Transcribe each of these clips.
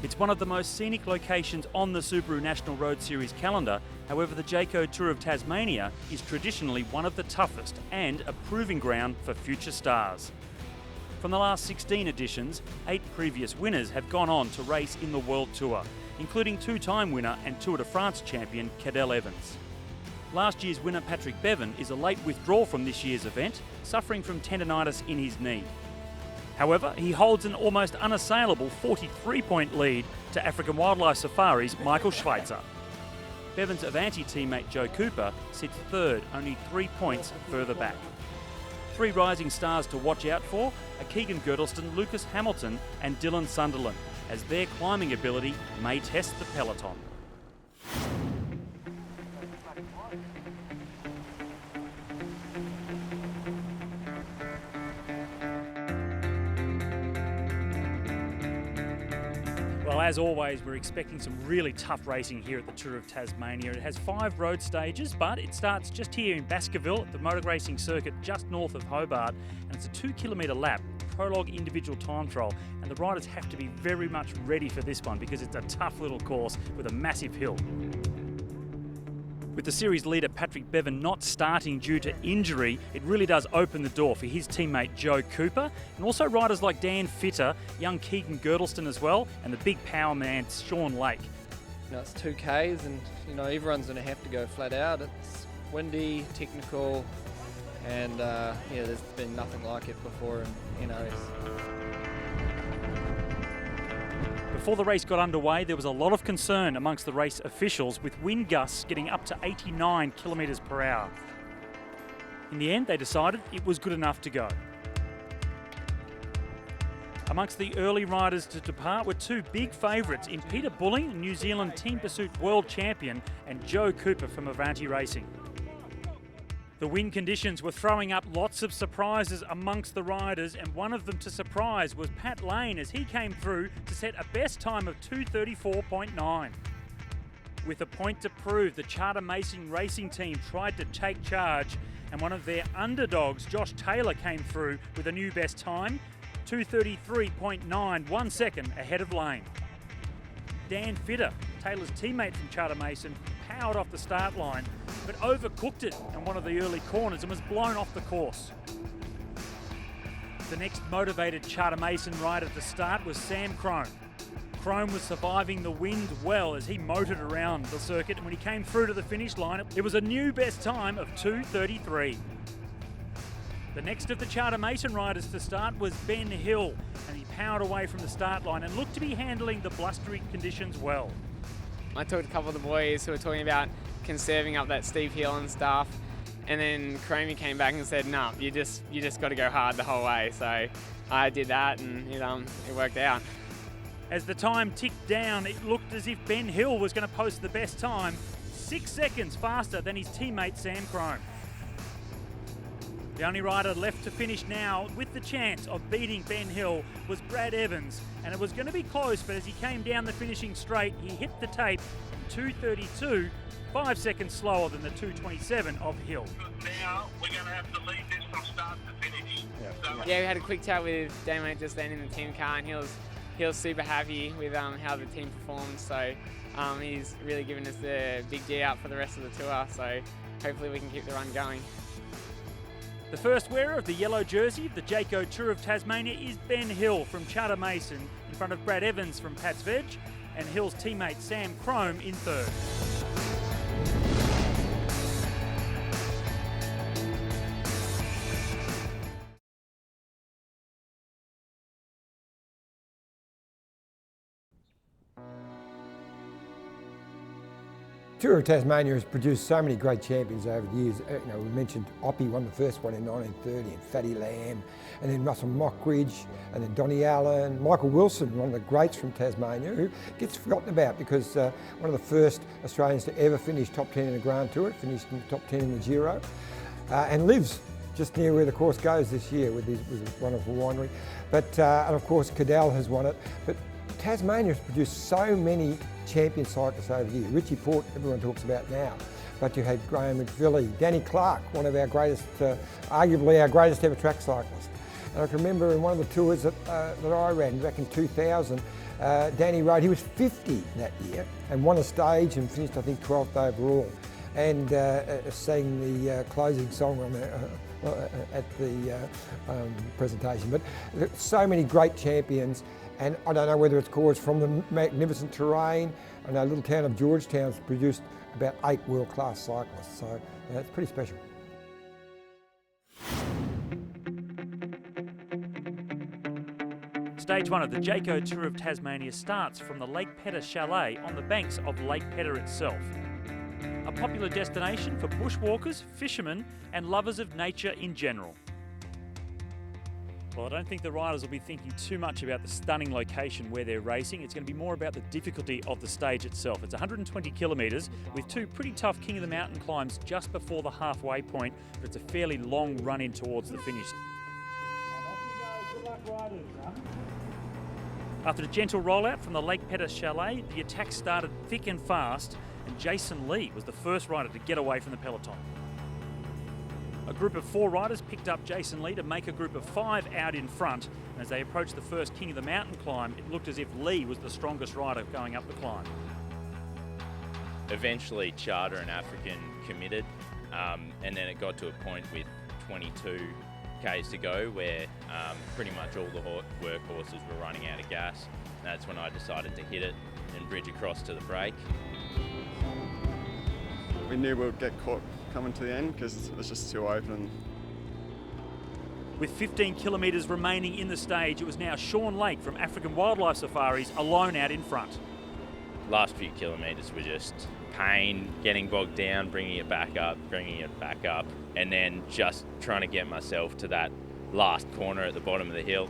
It's one of the most scenic locations on the Subaru National Road Series calendar. However, the Jayco Tour of Tasmania is traditionally one of the toughest and a proving ground for future stars. From the last 16 editions, 8 previous winners have gone on to race in the World Tour, including two-time winner and Tour de France champion Cadel Evans. Last year's winner Patrick Bevan is a late withdrawal from this year's event, suffering from tendinitis in his knee. However, he holds an almost unassailable 43-point lead to African Wildlife Safari's Michael Schweitzer. Bevan's Avanti teammate Joe Cooper sits third, only 3 points further back. 3 rising stars to watch out for are Keegan Girdleston, Lucas Hamilton and Dylan Sunderland, as their climbing ability may test the peloton. Well, as always, we're expecting some really tough racing here at the Tour of Tasmania. It has 5 road stages, but it starts just here in Baskerville at the motor racing circuit just north of Hobart, and it's a 2-kilometre lap, Prologue individual time trial, and the riders have to be very much ready for this one because it's a tough little course with a massive hill. With the series leader Patrick Bevan not starting due to injury, it really does open the door for his teammate Joe Cooper, and also riders like Dan Fitter, young Keegan Girdleston as well, and the big power man Sean Lake. It's 2Ks and everyone's going to have to go flat out. It's windy, technical, and there's been nothing like it before in NRS. Before the race got underway, there was a lot of concern amongst the race officials with wind gusts getting up to 89 kilometres per hour. In the end, they decided it was good enough to go. Amongst the early riders to depart were 2 big favourites in Peter Bulling, New Zealand Team Pursuit World Champion, and Joe Cooper from Avanti Racing. The wind conditions were throwing up lots of surprises amongst the riders, and one of them to surprise was Pat Lane as he came through to set a best time of 2:34.9. With a point to prove, the Charter Mason racing team tried to take charge, and one of their underdogs, Josh Taylor, came through with a new best time, 2:33.9, 1 second ahead of Lane. Dan Fitter, Taylor's teammate from Charter Mason, powered off the start line, but overcooked it in one of the early corners and was blown off the course. The next motivated Charter Mason rider to start was Sam Crone. Crone was surviving the wind well as he motored around the circuit, and when he came through to the finish line, it was a new best time of 2:33. The next of the Charter Mason riders to start was Ben Hill, and he powered away from the start line and looked to be handling the blustery conditions well. I talked to a couple of the boys who were talking about conserving up that steep hill and stuff, and then Cromie came back and said, "No, you just got to go hard the whole way." So I did that, and it worked out. As the time ticked down, it looked as if Ben Hill was going to post the best time, 6 seconds faster than his teammate Sam Crone. The only rider left to finish now with the chance of beating Ben Hill was Brad Evans, and it was going to be close, but as he came down the finishing straight, he hit the tape in 2:32, 5 seconds slower than the 2:27 of Hill. Now we're going to have to leave this from start to finish. Yeah, we had a quick chat with Damo just then in the team car, and he was super happy with how the team performed. So he's really given us the big G out for the rest of the tour. So hopefully we can keep the run going. The first wearer of the yellow jersey of the Jayco Tour of Tasmania is Ben Hill from Charter Mason, in front of Brad Evans from Pats Veg, and Hill's teammate Sam Crone in third. Tour of Tasmania has produced so many great champions over the years. We mentioned Oppie won the first one in 1930, and Fatty Lamb, and then Russell Mockridge, and then Donnie Allen, Michael Wilson, one of the greats from Tasmania, who gets forgotten about because one of the first Australians to ever finish top 10 in the Grand Tour, finished in the top 10 in the Giro, and lives just near where the course goes this year with his wonderful winery. But and of course Cadel has won it. But Tasmania has produced so many champion cyclists over the years. Richie Port, everyone talks about now. But you had Graham McVilly, Danny Clark, one of our greatest, arguably our greatest ever track cyclist. And I can remember in one of the tours that I ran back in 2000, Danny rode, he was 50 that year and won a stage and finished I think 12th overall, and sang the closing song on at the presentation. But so many great champions, and I don't know whether it's caused from the magnificent terrain. I know little town of Georgetown's produced about 8 world-class cyclists, so it's pretty special. Stage 1 of the Jayco Tour of Tasmania starts from the Lake Pedder Chalet on the banks of Lake Pedder itself. A popular destination for bushwalkers, fishermen and lovers of nature in general. Well, I don't think the riders will be thinking too much about the stunning location where they're racing. It's going to be more about the difficulty of the stage itself. It's 120 kilometres with 2 pretty tough King of the Mountain climbs just before the halfway point, but it's a fairly long run in towards the finish. After a gentle rollout from the Lake Pedder Chalet, the attack started thick and fast, and Jason Lee was the first rider to get away from the peloton. A group of 4 riders picked up Jason Lee to make a group of 5 out in front, and as they approached the first King of the Mountain climb, it looked as if Lee was the strongest rider going up the climb. Eventually Charter and African committed, and then it got to a point with 22 Ks to go where pretty much all the workhorses were running out of gas. And that's when I decided to hit it and bridge across to the break. We knew we would get caught coming to the end because it was just too open. With 15 kilometres remaining in the stage, it was now Sean Lake from African Wildlife Safaris alone out in front. Last few kilometres were just pain, getting bogged down, bringing it back up, and then just trying to get myself to that last corner at the bottom of the hill.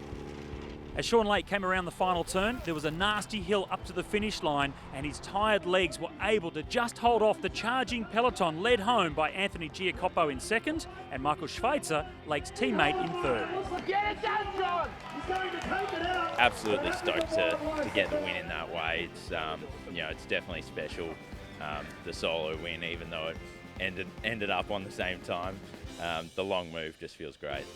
As Sean Lake came around the final turn, there was a nasty hill up to the finish line, and his tired legs were able to just hold off the charging peloton led home by Anthony Giacopo in second and Michael Schweitzer, Lake's teammate, in third. Get it done, John! He's going to take it out! Absolutely stoked to get the win in that way. It's it's definitely special. The solo win, even though it ended up on the same time, the long move just feels great.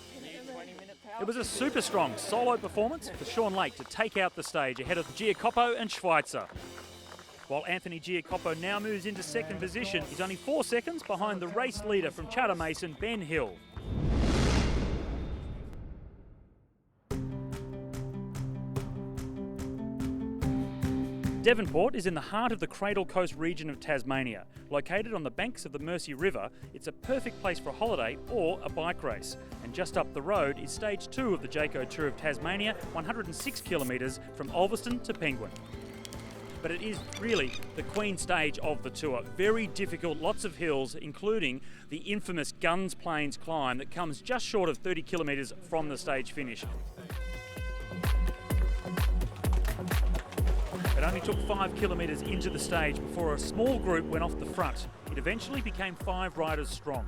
It was a super strong solo performance for Sean Lake to take out the stage ahead of Giacopo and Schweitzer. While Anthony Giacopo now moves into second position, he's only 4 seconds behind the race leader from Charter Mason, Ben Hill. Devonport is in the heart of the Cradle Coast region of Tasmania. Located on the banks of the Mersey River, it's a perfect place for a holiday or a bike race. And just up the road is stage 2 of the Jayco Tour of Tasmania, 106 kilometres from Ulverston to Penguin. But it is really the Queen stage of the tour. Very difficult, lots of hills, including the infamous Guns Plains climb that comes just short of 30 kilometres from the stage finish. It only took 5 kilometres into the stage before a small group went off the front. It eventually became 5 riders strong.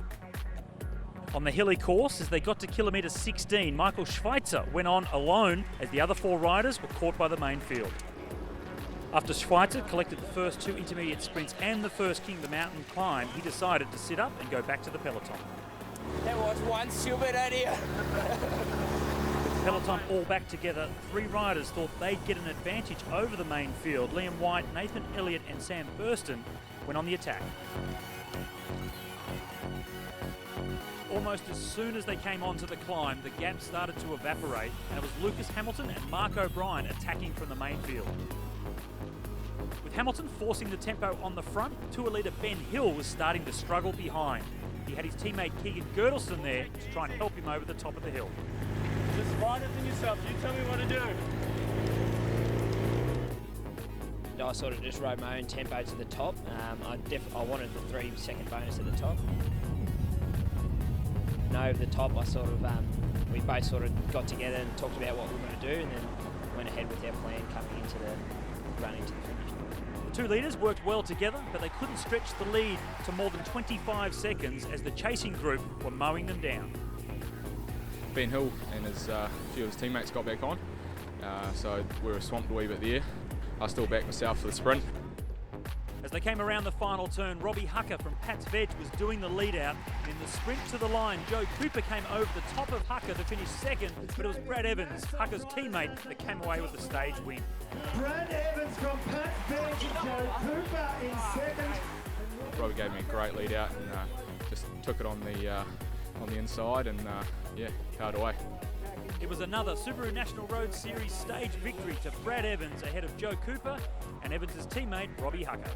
On the hilly course, as they got to kilometre 16, Michael Schweitzer went on alone as the other 4 riders were caught by the main field. After Schweitzer collected the first 2 intermediate sprints and the first King of the Mountain climb, he decided to sit up and go back to the peloton. That was one stupid idea. Peloton all back together, 3 riders thought they'd get an advantage over the main field. Liam White, Nathan Elliott and Sam Burston went on the attack. Almost as soon as they came onto the climb, the gap started to evaporate, and it was Lucas Hamilton and Mark O'Brien attacking from the main field. With Hamilton forcing the tempo on the front, tour leader Ben Hill was starting to struggle behind. He had his teammate Keegan Girdleston there to try and help him over the top of the hill. Just find it in yourself. You tell me what to do. I sort of just rode my own tempo to the top. I wanted the 3-second bonus at the top. And over the top, we both sort of got together and talked about what we were going to do, and then went ahead with our plan coming into the run into the finish. The 2 leaders worked well together, but they couldn't stretch the lead to more than 25 seconds as the chasing group were mowing them down. Ben Hill and a few of his teammates got back on, so we were swamped a wee bit there. I still backed myself for the sprint. As they came around the final turn, Robbie Hucker from Pat's Veg was doing the lead out, and in the sprint to the line. Joe Cooper came over the top of Hucker to finish second, but it was Brad Evans, Hucker's teammate, that came away with the stage win. Brad Evans from Pat's bench, Joe Cooper in second. Robbie gave me a great lead out and just took it on the inside and yeah, powered away. It was another Subaru National Road Series stage victory to Brad Evans ahead of Joe Cooper and Evans' teammate Robbie Hucker.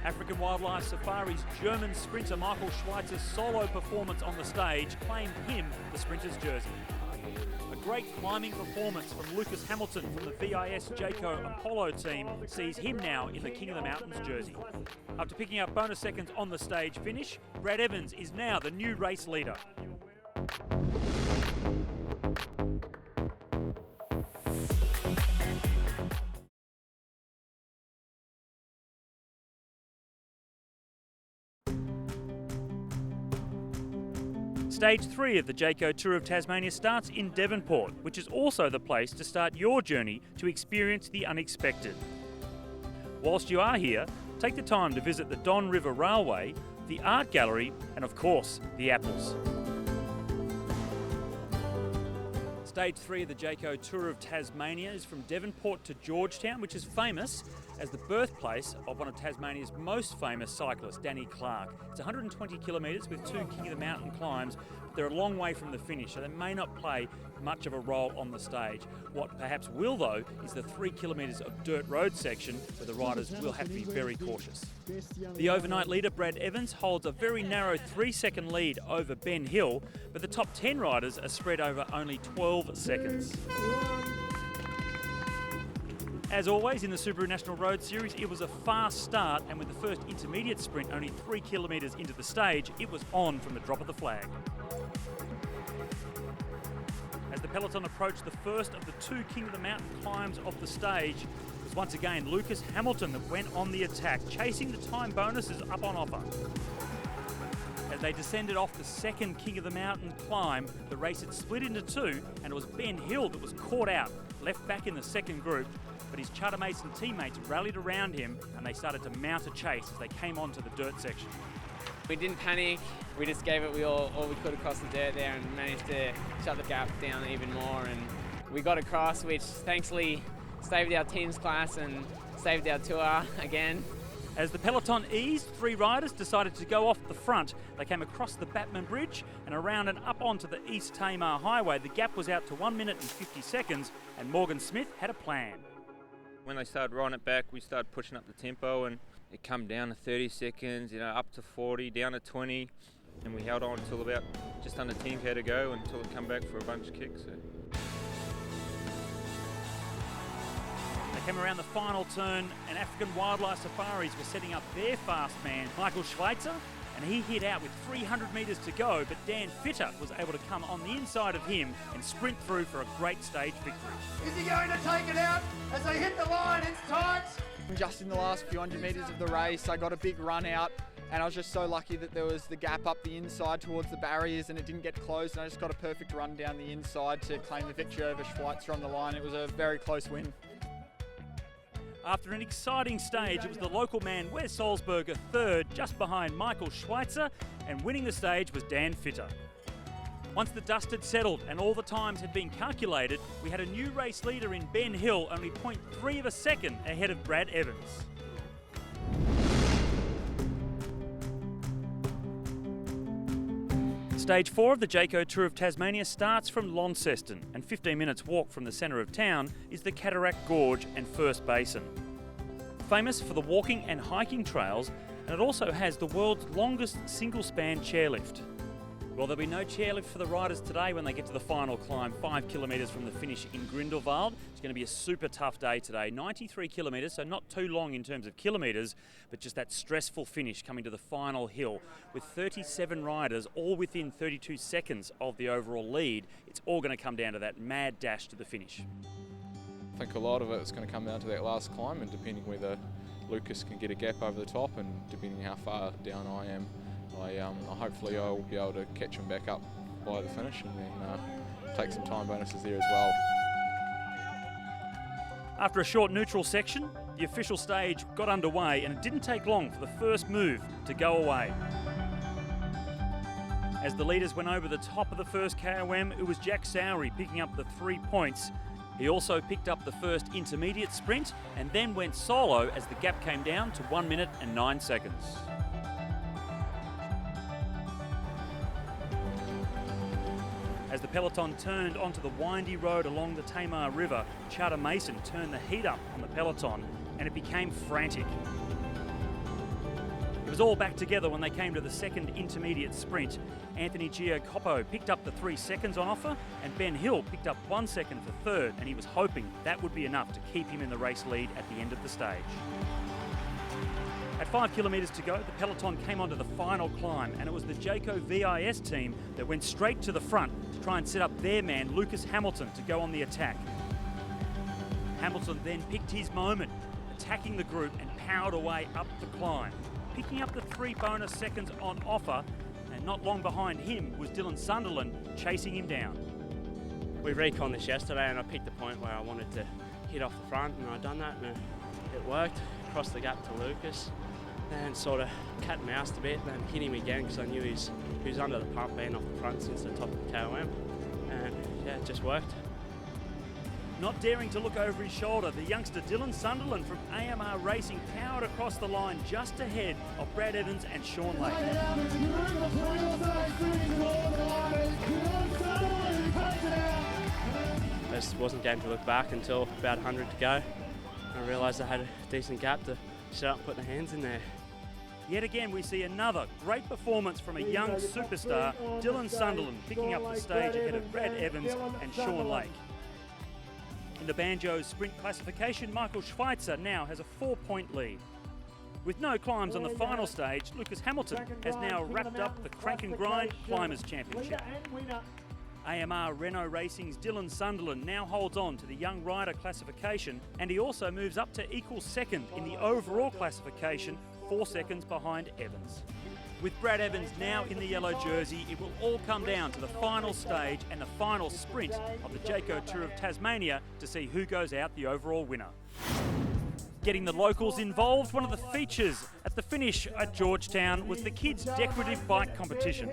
African Wildlife Safari's German sprinter Michael Schweitzer's solo performance on the stage claimed him the sprinter's jersey. A great climbing performance from Lucas Hamilton from the VIS Jayco Apollo team sees him now in the King of the Mountains jersey. After picking up bonus seconds on the stage finish, Brad Evans is now the new race leader. Stage 3 of the Jayco Tour of Tasmania starts in Devonport, which is also the place to start your journey to experience the unexpected. Whilst you are here, take the time to visit the Don River Railway, the Art Gallery, and of course, the apples. Stage 3 of the Jayco Tour of Tasmania is from Devonport to Georgetown, which is famous as the birthplace of one of Tasmania's most famous cyclists, Danny Clark. It's 120 kilometres with 2 King of the Mountain climbs, but they're a long way from the finish, so they may not play much of a role on the stage. What perhaps will, though, is the 3 kilometres of dirt road section where the riders will have to be very cautious. The overnight leader, Brad Evans, holds a very narrow 3-second lead over Ben Hill, but the top 10 riders are spread over only 12 seconds. As always in the Subaru National Road Series, it was a fast start, and with the first intermediate sprint only 3 kilometres into the stage, it was on from the drop of the flag. As the peloton approached the first of the 2 King of the Mountain climbs of the stage, it was once again Lucas Hamilton that went on the attack, chasing the time bonuses up on offer. As they descended off the second King of the Mountain climb, the race had split into 2, and it was Ben Hill that was caught out, left back in the second group, but his chartermates and teammates rallied around him and they started to mount a chase as they came onto the dirt section. We didn't panic, we just gave it all we could across the dirt there and managed to shut the gap down even more, and we got across, which thankfully saved our team's class and saved our tour again. As the peloton eased, 3 riders decided to go off the front. They came across the Batman Bridge and around and up onto the East Tamar Highway. The gap was out to 1 minute and 50 seconds, and Morgan Smith had a plan. When they started riding it back, we started pushing up the tempo, and it come down to 30 seconds, up to 40, down to 20, and we held on until about just under 10k to go until it come back for a bunch of kicks. So. They came around the final turn, and African Wildlife Safaris were setting up their fast man, Michael Schweitzer, and he hit out with 300 metres to go, but Dan Fitter was able to come on the inside of him and sprint through for a great stage victory. Is he going to take it out as they hit the line? It's tight. Just in the last few hundred metres of the race, I got a big run out, and I was just so lucky that there was the gap up the inside towards the barriers and it didn't get closed, and I just got a perfect run down the inside to claim the victory over Schweitzer on the line. It was a very close win. After an exciting stage, it was the local man Wes Salzberger third, just behind Michael Schweitzer, and winning the stage was Dan Fitter. Once the dust had settled and all the times had been calculated, we had a new race leader in Ben Hill, only 0.3 of a second ahead of Brad Evans. Stage 4 of the Jayco Tour of Tasmania starts from Launceston, and 15 minutes walk from the centre of town is the Cataract Gorge and First Basin. Famous for the walking and hiking trails, and it also has the world's longest single-span chairlift. Well, there'll be no chairlift for the riders today when they get to the final climb, 5 kilometres from the finish in Grindelwald. It's going to be a super tough day today. 93 kilometres, so not too long in terms of kilometres, but just that stressful finish coming to the final hill. With 37 riders, all within 32 seconds of the overall lead, it's all going to come down to that mad dash to the finish. I think a lot of it is going to come down to that last climb, and depending whether Lucas can get a gap over the top and depending how far down I am, hopefully I'll be able to catch him back up by the finish and then take some time bonuses there as well. After a short neutral section, the official stage got underway, and it didn't take long for the first move to go away. As the leaders went over the top of the first KOM, it was Jack Sowery picking up the 3 points. He also picked up the first intermediate sprint and then went solo as the gap came down to 1 minute and 9 seconds. As the peloton turned onto the windy road along the Tamar River, Charter Mason turned the heat up on the peloton and it became frantic. It was all back together when they came to the second intermediate sprint. Anthony Giacopo picked up the 3 seconds on offer and Ben Hill picked up 1 second for third, and he was hoping that would be enough to keep him in the race lead at the end of the stage. At 5 kilometres to go, the peloton came onto the final climb, and it was the Jayco VIS team that went straight to the front to try and set up their man Lucas Hamilton to go on the attack. Hamilton then picked his moment, attacking the group and powered away up the climb, picking up the 3 bonus seconds on offer, and not long behind him was Dylan Sunderland chasing him down. We reconned this yesterday and I picked the point where I wanted to hit off the front, and I'd done that and it worked. Crossed the gap to Lucas and sort of cat and moused a bit, then hit him again because I knew he was under the pump being off the front since the top of the KOM, and yeah, it just worked. Not daring to look over his shoulder, the youngster Dylan Sunderland from AMR Racing powered across the line just ahead of Brad Evans and Sean Lake. I just wasn't going to look back until about 100 to go. I realised I had a decent gap to set up and put the hands in there. Yet again we see another great performance from a young superstar, Dylan Sunderland, picking up the stage ahead of Brad Evans and Sean Lake. In the Banjo's sprint classification, Michael Schweitzer now has a 4-point lead. With no climbs on the final stage, Lucas Hamilton has now wrapped up the Crank and Grind Climbers Championship. AMR Renault Racing's Dylan Sunderland now holds on to the young rider classification, and he also moves up to equal second in the overall classification, 4 seconds behind Evans. With Brad Evans now in the yellow jersey, it will all come down to the final stage and the final sprint of the Jayco Tour of Tasmania to see who goes out the overall winner. Getting the locals involved, one of the features at the finish at Georgetown was the kids' decorative bike competition.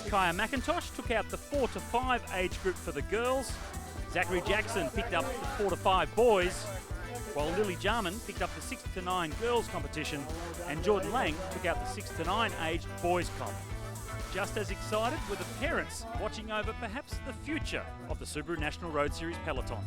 Kaya McIntosh took out the 4 to 5 age group for the girls, Zachary Jackson picked up the 4 to 5 boys, while Lily Jarman picked up the 6 to 9 girls competition, and Jordan Lang took out the 6 to 9 aged boys comp. Just as excited were the parents watching over perhaps the future of the Subaru National Road Series peloton.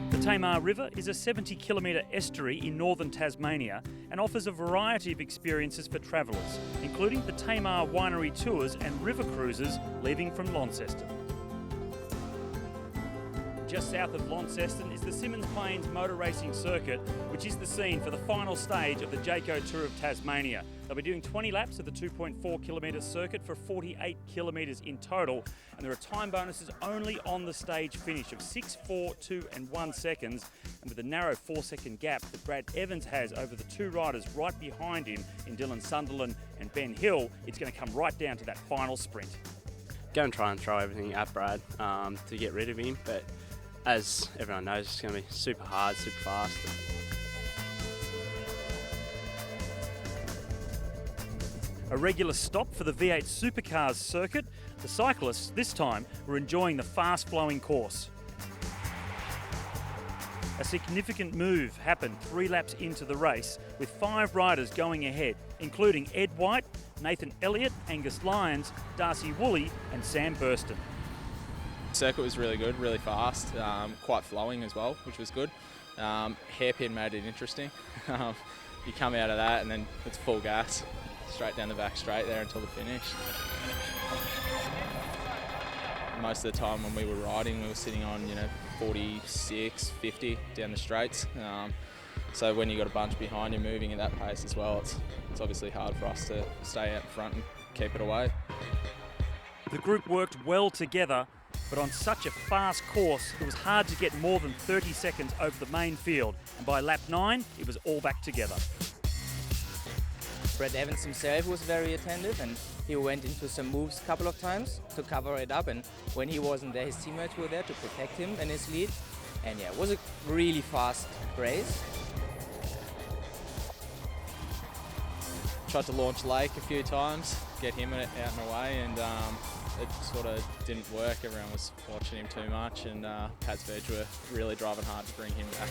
The Tamar River is a 70-kilometre estuary in northern Tasmania and offers a variety of experiences for travellers, including the Tamar Winery Tours and river cruises leaving from Launceston. Just south of Launceston is the Symmons Plains Motor Racing Circuit, which is the scene for the final stage of the Jayco Tour of Tasmania. They'll be doing 20 laps of the 2.4 kilometre circuit for 48 kilometres in total, and there are time bonuses only on the stage finish of 6, 4, 2 and 1 seconds, and with a narrow 4-second gap that Brad Evans has over the 2 riders right behind him in Dylan Sunderland and Ben Hill, it's going to come right down to that final sprint. Going to try and throw everything at Brad to get rid of him, but as everyone knows, it's going to be super hard, super fast. A regular stop for the V8 Supercars circuit, the cyclists this time were enjoying the fast-flowing course. A significant move happened 3 laps into the race, with 5 riders going ahead, including Ed White, Nathan Elliott, Angus Lyons, Darcy Woolley and Sam Burston. The circuit was really good, really fast, quite flowing as well, which was good. Hairpin made it interesting. You come out of that and then it's full gas, straight down the back straight there until the finish. Most of the time when we were riding, we were sitting on 46, 50 down the straights. So when you got a bunch behind you moving at that pace as well, it's obviously hard for us to stay out front and keep it away. The group worked well together, but on such a fast course, it was hard to get more than 30 seconds over the main field, and by lap 9, it was all back together. Brad Evans himself was very attentive, and he went into some moves a couple of times to cover it up, and when he wasn't there, his teammates were there to protect him and his lead. And yeah, it was a really fast race. Tried to launch Lake a few times, get him out and away, and it sort of didn't work. Everyone was watching him too much, and Pats Veg were really driving hard to bring him back.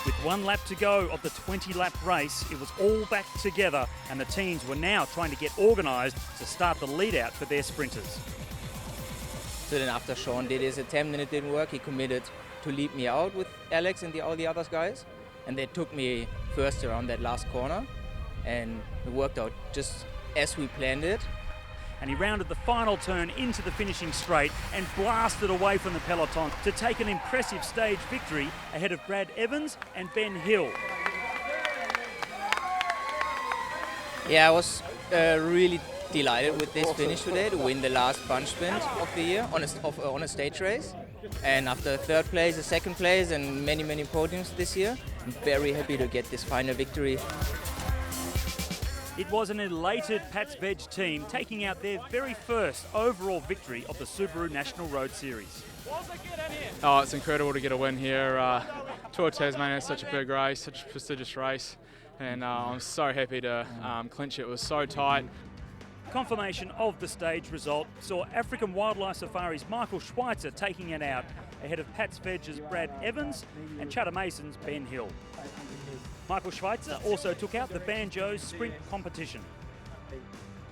With 1 lap to go of the 20-lap race, it was all back together, and the teams were now trying to get organised to start the lead-out for their sprinters. So then after Sean did his attempt and it didn't work, he committed to lead me out with Alex and all the other guys. And they took me first around that last corner, and it worked out just as we planned it. And he rounded the final turn into the finishing straight and blasted away from the peloton to take an impressive stage victory ahead of Brad Evans and Ben Hill. Yeah, I was really delighted with this finish today to win the last bunch sprint of the year on a stage race. And after third place, a second place, and many podiums this year, I'm very happy to get this final victory. It was an elated Pats Veg team taking out their very first overall victory of the Subaru National Road Series. Oh, it's incredible to get a win here. Tour of Tasmania is such a big race, such a prestigious race, and I'm so happy to clinch it. It was so tight. Confirmation of the stage result saw African Wildlife Safari's Michael Schweitzer taking it out ahead of Pats Veg's Brad Evans and Chatham Mason's Ben Hill. Michael Schweitzer also took out the Banjo's sprint competition.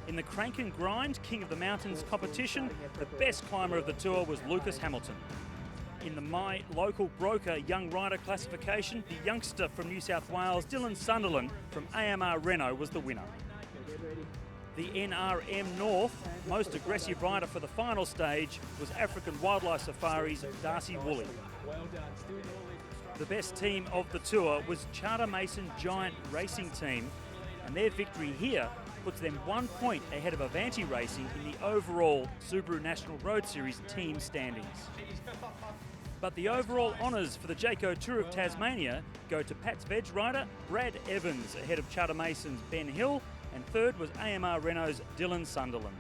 In the Crank and Grind King of the Mountains competition, the best climber of the tour was Lucas Hamilton. In the My Local Broker Young Rider classification, the youngster from New South Wales, Dylan Sunderland from AMR Renault, was the winner. The NRM North most aggressive rider for the final stage was African Wildlife Safari's Darcy Woolley. The best team of the tour was Charter Mason Giant Racing Team, and their victory here puts them 1 point ahead of Avanti Racing in the overall Subaru National Road Series team standings. But the overall honours for the Jayco Tour of Tasmania go to Pats Veg rider Brad Evans ahead of Charter Mason's Ben Hill, and third was AMR Renault's Dylan Sunderland.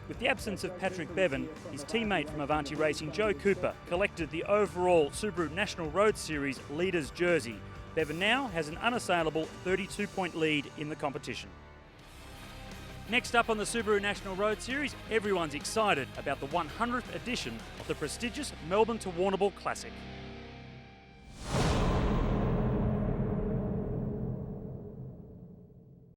With the absence of Patrick Bevan, his teammate from Avanti Racing, Joe Cooper, collected the overall Subaru National Road Series leader's jersey. Bevan now has an unassailable 32-point lead in the competition. Next up on the Subaru National Road Series, everyone's excited about the 100th edition of the prestigious Melbourne to Warrnambool Classic.